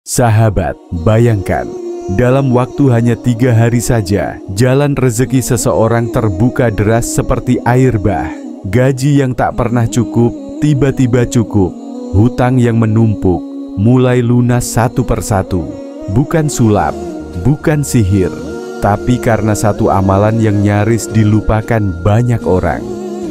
Sahabat, bayangkan, dalam waktu hanya 3 hari saja, jalan rezeki seseorang terbuka deras seperti air bah. Gaji yang tak pernah cukup, tiba-tiba cukup. Hutang yang menumpuk, mulai lunas satu persatu. Bukan sulap, bukan sihir, tapi karena satu amalan yang nyaris dilupakan banyak orang.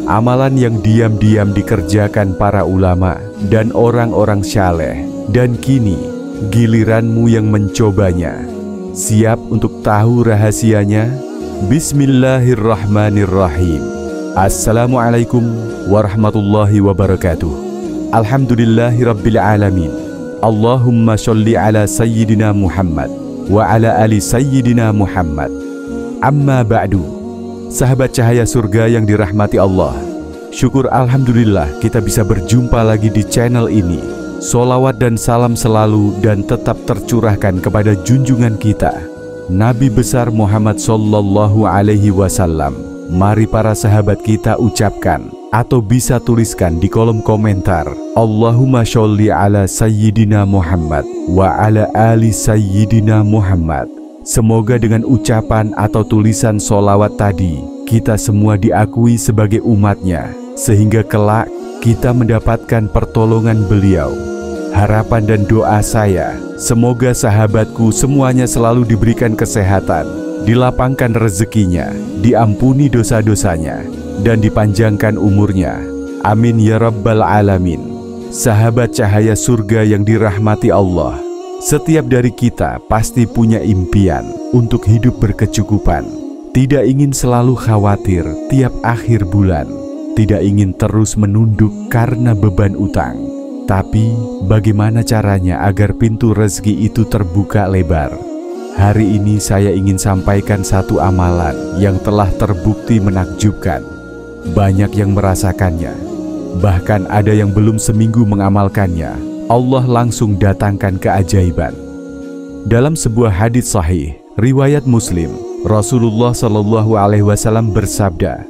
Amalan yang diam-diam dikerjakan para ulama dan orang-orang saleh. Dan kini, giliranmu yang mencobanya. Siap untuk tahu rahasianya? Bismillahirrahmanirrahim. Assalamualaikum warahmatullahi wabarakatuh. Alhamdulillahirabbil alamin. Allahumma sholli ala sayyidina Muhammad wa ala ali sayyidina Muhammad. Amma ba'du. Sahabat cahaya surga yang dirahmati Allah, syukur alhamdulillah kita bisa berjumpa lagi di channel ini. Sholawat dan salam selalu dan tetap tercurahkan kepada junjungan kita, Nabi besar Muhammad Sallallahu Alaihi Wasallam. Mari para sahabat kita ucapkan atau bisa tuliskan di kolom komentar, Allahumma sholli ala sayyidina Muhammad wa ala ali sayyidina Muhammad. Semoga dengan ucapan atau tulisan sholawat tadi, kita semua diakui sebagai umatnya, sehingga kelak kita mendapatkan pertolongan beliau. Harapan dan doa saya, semoga sahabatku semuanya selalu diberikan kesehatan, dilapangkan rezekinya, diampuni dosa-dosanya, dan dipanjangkan umurnya. Amin ya rabbal alamin. Sahabat cahaya surga yang dirahmati Allah, setiap dari kita pasti punya impian untuk hidup berkecukupan. Tidak ingin selalu khawatir tiap akhir bulan. Tidak ingin terus menunduk karena beban utang. Tapi bagaimana caranya agar pintu rezeki itu terbuka lebar? Hari ini saya ingin sampaikan satu amalan yang telah terbukti menakjubkan. Banyak yang merasakannya. Bahkan ada yang belum seminggu mengamalkannya. Allah langsung datangkan keajaiban. Dalam sebuah hadits sahih riwayat Muslim, Rasulullah Shallallahu Alaihi Wasallam bersabda,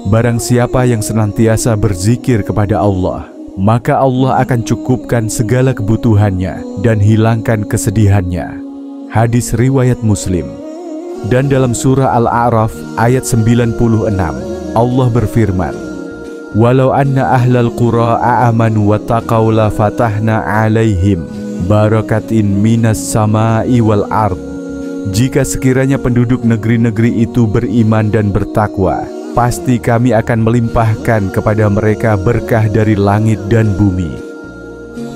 barang siapa yang senantiasa berzikir kepada Allah, maka Allah akan cukupkan segala kebutuhannya dan hilangkan kesedihannya. Hadis riwayat Muslim. Dan dalam surah Al-A'raf ayat 96, Allah berfirman, walau anna ahlal qura a'amanu wa taqaw la fatahna alaihim barakatin minas sama'i wal ard. Jika sekiranya penduduk negeri-negeri itu beriman dan bertakwa, pasti kami akan melimpahkan kepada mereka berkah dari langit dan bumi.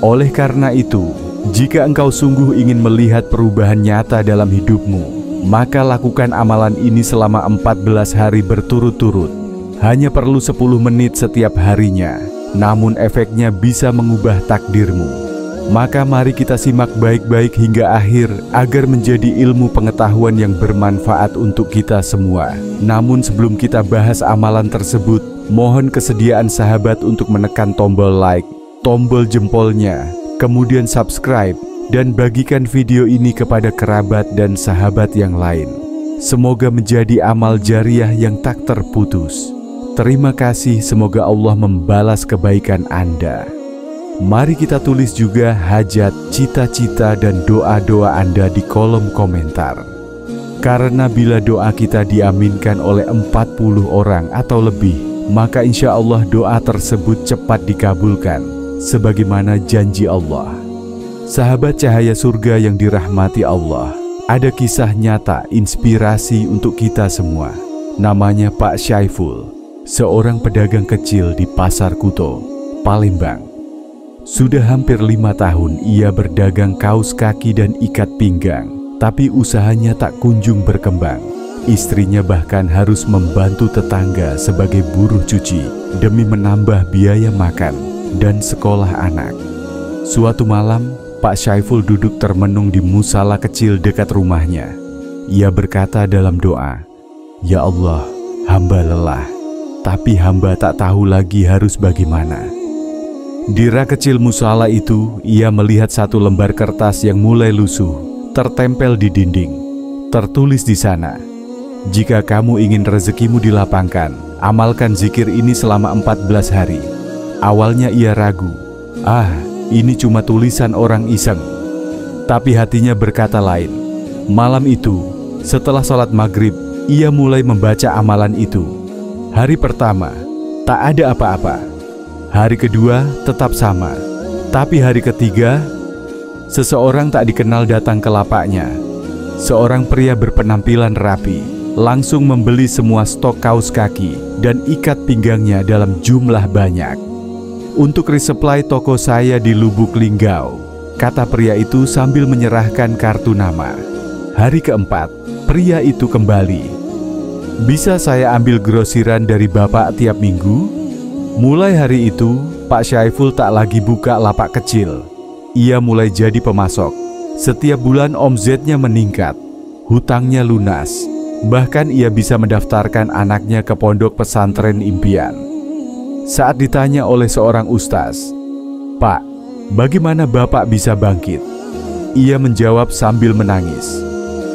Oleh karena itu, jika engkau sungguh ingin melihat perubahan nyata dalam hidupmu, maka lakukan amalan ini selama 14 hari berturut-turut. Hanya perlu 10 menit setiap harinya, namun efeknya bisa mengubah takdirmu. Maka mari kita simak baik-baik hingga akhir agar menjadi ilmu pengetahuan yang bermanfaat untuk kita semua. Namun sebelum kita bahas amalan tersebut, mohon kesediaan sahabat untuk menekan tombol like, tombol jempolnya, kemudian subscribe, dan bagikan video ini kepada kerabat dan sahabat yang lain. Semoga menjadi amal jariah yang tak terputus. Terima kasih, semoga Allah membalas kebaikan Anda. Mari kita tulis juga hajat, cita-cita, dan doa-doa Anda di kolom komentar. Karena bila doa kita diaminkan oleh 40 orang atau lebih, maka insya Allah doa tersebut cepat dikabulkan, sebagaimana janji Allah. Sahabat cahaya surga yang dirahmati Allah, ada kisah nyata inspirasi untuk kita semua. Namanya Pak Syaiful, seorang pedagang kecil di Pasar Kuto, Palembang. Sudah hampir 5 tahun ia berdagang kaos kaki dan ikat pinggang, tapi usahanya tak kunjung berkembang. Istrinya bahkan harus membantu tetangga sebagai buruh cuci demi menambah biaya makan dan sekolah anak. Suatu malam, Pak Syaiful duduk termenung di musala kecil dekat rumahnya. Ia berkata dalam doa, "Ya Allah, hamba lelah, tapi hamba tak tahu lagi harus bagaimana." Di rak kecil musala itu, ia melihat satu lembar kertas yang mulai lusuh, tertempel di dinding. Tertulis di sana, "Jika kamu ingin rezekimu dilapangkan, amalkan zikir ini selama 14 hari." Awalnya ia ragu, ini cuma tulisan orang iseng. Tapi hatinya berkata lain. Malam itu, setelah sholat maghrib, ia mulai membaca amalan itu. Hari pertama, tak ada apa-apa. Hari kedua, tetap sama. Tapi hari ketiga, seseorang tak dikenal datang ke lapaknya. Seorang pria berpenampilan rapi, langsung membeli semua stok kaos kaki dan ikat pinggangnya dalam jumlah banyak. Untuk resupply toko saya di Lubuk Linggau, kata pria itu sambil menyerahkan kartu nama. Hari keempat, pria itu kembali. Bisa saya ambil grosiran dari Bapak tiap minggu? Mulai hari itu, Pak Syaiful tak lagi buka lapak kecil. Ia mulai jadi pemasok. Setiap bulan omzetnya meningkat, hutangnya lunas. Bahkan ia bisa mendaftarkan anaknya ke pondok pesantren impian. Saat ditanya oleh seorang ustaz, "Pak, bagaimana Bapak bisa bangkit?" Ia menjawab sambil menangis,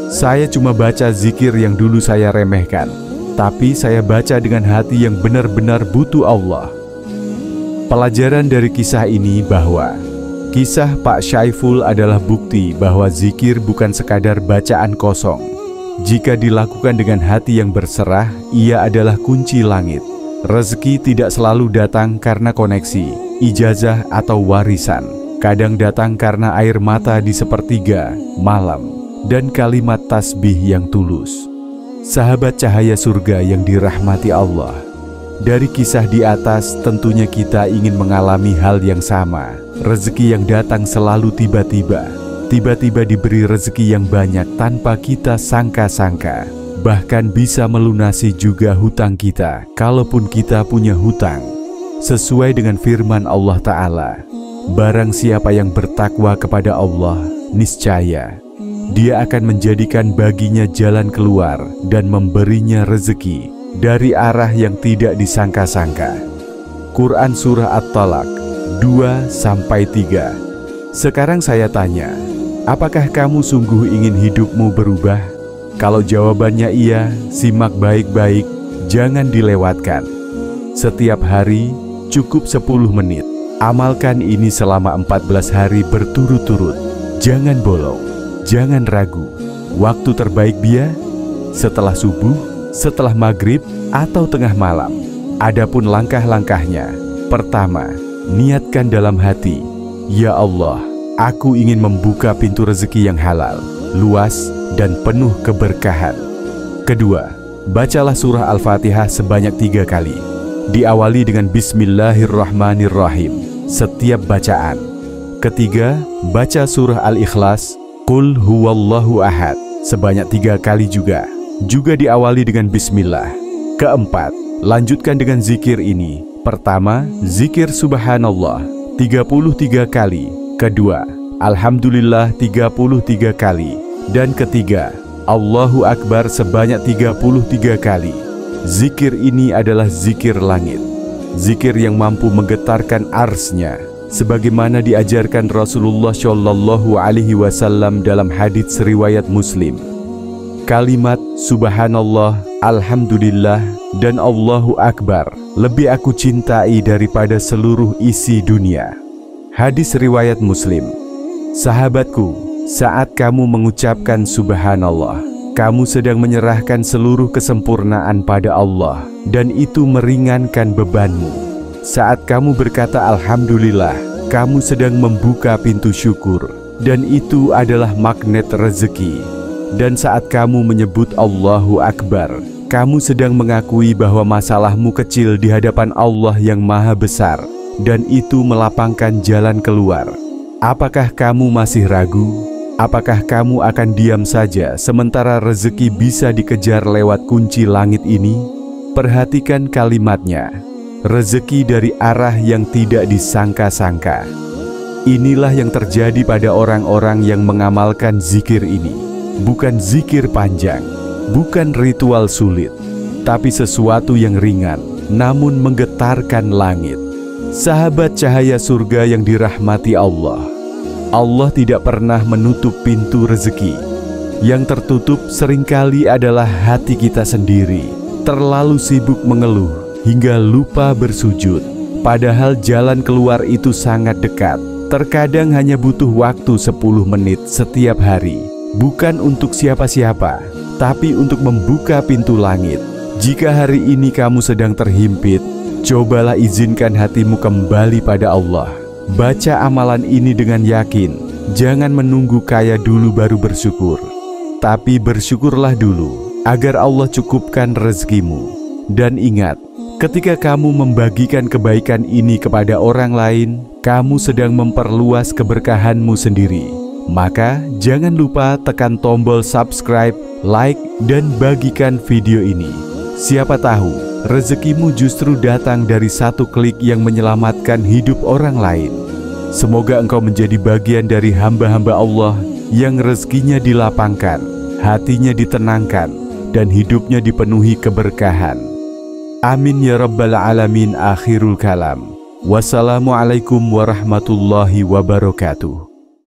"Saya cuma baca zikir yang dulu saya remehkan, tapi saya baca dengan hati yang benar-benar butuh Allah." Pelajaran dari kisah ini bahwa kisah Pak Syaiful adalah bukti bahwa zikir bukan sekadar bacaan kosong. Jika dilakukan dengan hati yang berserah, ia adalah kunci langit. Rezeki tidak selalu datang karena koneksi, ijazah atau warisan. Kadang datang karena air mata di sepertiga malam dan kalimat tasbih yang tulus. Sahabat cahaya surga yang dirahmati Allah, dari kisah di atas tentunya kita ingin mengalami hal yang sama. Rezeki yang datang selalu tiba-tiba. Tiba-tiba diberi rezeki yang banyak tanpa kita sangka-sangka. Bahkan bisa melunasi juga hutang kita, kalaupun kita punya hutang. Sesuai dengan firman Allah Ta'ala, barang siapa yang bertakwa kepada Allah, niscaya Dia akan menjadikan baginya jalan keluar dan memberinya rezeki dari arah yang tidak disangka-sangka. Quran Surah At-Talaq 2-3. Sekarang saya tanya, apakah kamu sungguh ingin hidupmu berubah? Kalau jawabannya iya, simak baik-baik, jangan dilewatkan. Setiap hari cukup 10 menit. Amalkan ini selama 14 hari berturut-turut. Jangan bolong, jangan ragu. Waktu terbaik dia setelah subuh, setelah maghrib, atau tengah malam. Adapun langkah-langkahnya, pertama, niatkan dalam hati, "Ya Allah, aku ingin membuka pintu rezeki yang halal, luas, dan penuh keberkahan." Kedua, bacalah surah Al-Fatihah sebanyak 3 kali. Diawali dengan Bismillahirrahmanirrahim setiap bacaan. Ketiga, baca surah Al-Ikhlas, Qul huwallahu ahad sebanyak 3 kali juga. Juga diawali dengan Bismillah. Keempat, lanjutkan dengan zikir ini. Pertama, zikir Subhanallah 33 kali. Kedua, Alhamdulillah 33 kali. Dan ketiga, Allahu Akbar sebanyak 33 kali. Zikir ini adalah zikir langit. Zikir yang mampu menggetarkan arsy-Nya, sebagaimana diajarkan Rasulullah Shallallahu Alaihi Wasallam dalam hadits riwayat Muslim. Kalimat Subhanallah, Alhamdulillah, dan Allahu Akbar lebih aku cintai daripada seluruh isi dunia. Hadis riwayat Muslim. Sahabatku, saat kamu mengucapkan Subhanallah, kamu sedang menyerahkan seluruh kesempurnaan pada Allah, dan itu meringankan bebanmu. Saat kamu berkata Alhamdulillah, kamu sedang membuka pintu syukur, dan itu adalah magnet rezeki. Dan saat kamu menyebut Allahu Akbar, kamu sedang mengakui bahwa masalahmu kecil di hadapan Allah yang Maha Besar, dan itu melapangkan jalan keluar. Apakah kamu masih ragu? Apakah kamu akan diam saja sementara rezeki bisa dikejar lewat kunci langit ini? Perhatikan kalimatnya, rezeki dari arah yang tidak disangka-sangka. Inilah yang terjadi pada orang-orang yang mengamalkan zikir ini. Bukan zikir panjang, bukan ritual sulit, tapi sesuatu yang ringan, namun menggetarkan langit. Sahabat cahaya surga yang dirahmati Allah, Allah tidak pernah menutup pintu rezeki. Yang tertutup seringkali adalah hati kita sendiri, terlalu sibuk mengeluh hingga lupa bersujud. Padahal jalan keluar itu sangat dekat. Terkadang hanya butuh waktu 10 menit setiap hari, bukan untuk siapa-siapa, tapi untuk membuka pintu langit. Jika hari ini kamu sedang terhimpit, cobalah izinkan hatimu kembali pada Allah. Baca amalan ini dengan yakin. Jangan menunggu kaya dulu baru bersyukur, tapi bersyukurlah dulu agar Allah cukupkan rezekimu. Dan ingat, ketika kamu membagikan kebaikan ini kepada orang lain, kamu sedang memperluas keberkahanmu sendiri. Maka jangan lupa tekan tombol subscribe, like, dan bagikan video ini. Siapa tahu rezekimu justru datang dari satu klik yang menyelamatkan hidup orang lain. Semoga engkau menjadi bagian dari hamba-hamba Allah yang rezekinya dilapangkan, hatinya ditenangkan, dan hidupnya dipenuhi keberkahan. Amin ya rabbal alamin. Akhirul kalam. Wassalamualaikum warahmatullahi wabarakatuh.